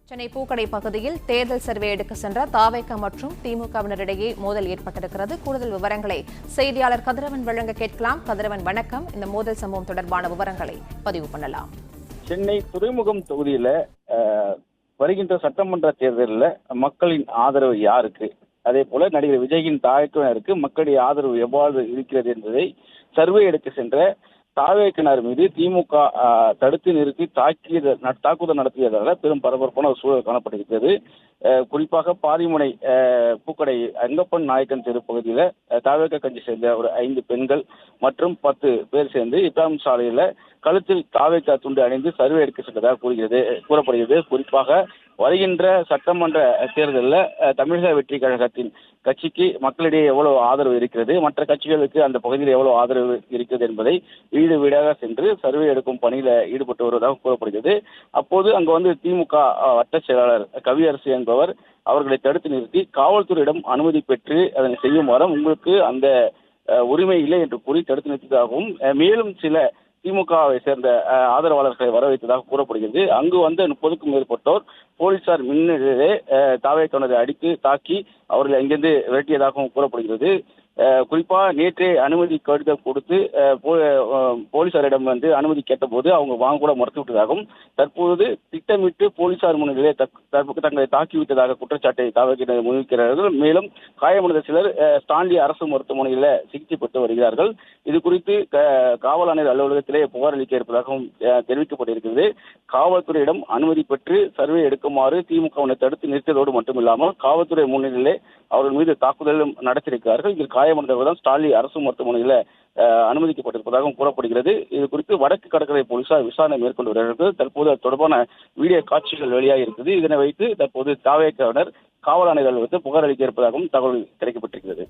சென்னை பூக்கடை பகுதியில் தேர்தல் சர்வே எடுக்க சென்ற தாவேக மற்றும் திமுகவினரிடையே மோதல் ஏற்பட்டிருக்கிறது. கூடுதல் விவரங்களை செய்தியாளர் கதிரவன் வழங்க கேட்கலாம். கதிரவன், வணக்கம். இந்த மோதல் சம்பவம் தொடர்பான விவரங்களை பதிவு பண்ணலாம். சென்னை துறைமுகம் தொகுதியில வருகின்ற சட்டமன்ற தேர்தலில் மக்களின் ஆதரவு யாருக்கு, அதே போல நடிகர் விஜயின் தாவேக்கினருக்கு மக்களுடைய ஆதரவு எவ்வாறு இருக்கிறது என்பதை சர்வே எடுக்க சென்ற தாவேக்கினர் மீது திமுக தடுத்து நிறுத்தி தாக்குதல் நடத்தியதால பெரும் பரபரப்பான ஒரு சூழல் காணப்பட்டிருக்கிறது. குறிப்பாக பாரிமுனை பூக்கடை அங்கப்பன் நாயக்கன் தெரு பகுதியில் தாவேக கட்சி சேர்ந்த ஒரு 5 பெண்கள் மற்றும் 10 பேர் சேர்ந்து இப்ராஹிம் சாலையில கழுத்தில் தாவேக துண்டு அணிந்து சர்வே எடுக்க சென்றதாக கூறப்படுகிறது. குறிப்பாக வருகின்ற சட்டமன்ற தேர்தலில் தமிழக வெற்றி கழகத்தின் கட்சிக்கு மக்களிடையே எவ்வளவு ஆதரவு இருக்கிறது, மற்ற கட்சிகளுக்கு அந்த பகுதியில் எவ்வளவு ஆதரவு இருக்கிறது என்பதை வீடு வீடாக சென்று சர்வே எடுக்கும் பணியில ஈடுபட்டு வருவதாக கூறப்படுகிறது. அப்போது அங்கு திமுக வட்ட செயலாளர் கவியரசு என்பவர் அவர்களை தடுத்து நிறுத்தி காவல்துறையிடம் அனுமதி பெற்று அதனை செய்யுமாறும் உங்களுக்கு அந்த உரிமை இல்லை என்று கூறி தடுத்து நிறுத்தியதாகவும் மேலும் சில திமுகவை சேர்ந்த ஆதரவாளர்களை வரவைத்ததாக கூறப்படுகிறது. அங்கு 30க்கும் மேற்பட்டோர் போலீசார் முன்னிலையிலே தாவேக்கானரை அடித்து தாக்கி அவர்களை அங்கிருந்து விரட்டியதாகவும் கூறப்படுகிறது. குறிப்பாக நேற்றே அனுமதி கடிதம் கொடுத்து போலீசாரிடம் அனுமதி கேட்டபோது அவங்க வாங்க கூட மறுத்துவிட்டதாகவும் தற்போது திட்டமிட்டு போலீசார் முன்னிலையிலே தங்களை தாக்கிவிட்டதாக குற்றச்சாட்டை தாவேக்கினர் முன்வைக்கிறார்கள். மேலும் காயமடைந்த சிலர் ஸ்டான்லி அரசு மருத்துவமனையில் சிகிச்சை பெற்று வருகிறார்கள். இது குறித்து காவல் ஆணையர் அலுவலகத்திலே புகார் அளிக்க இருப்பதாகவும் தெரிவிக்கப்பட்டிருக்கிறது. காவல்துறையிடம் அனுமதி பெற்று சர்வே எடுக்குமாறு திமுகவினர் தடுத்து நிறுத்தியதோடு மட்டுமில்லாமல் காவல்துறை முன்னிலையிலே அவர்கள் மீது தாக்குதலும் நடத்தியிருக்கிறார்கள். இதில் காயமடைந்தவர்கள் ஸ்டான்லி அரசு மருத்துவமனையில் அனுமதிக்கப்பட்டிருப்பதாகவும் கூறப்படுகிறது. இது குறித்து வடக்கு கடற்கரை போலீசார் விசாரணை மேற்கொண்டு வருகிறார்கள். தற்போது அது தொடர்பான வீடியோ காட்சிகள் வெளியாக இருக்குது. இதனை வைத்து தற்போது தாவேக்காவினர் காவல் ஆணையர்கள் புகார் அளிக்க இருப்பதாகவும் தகவல் கிடைக்கப்பட்டிருக்கிறது.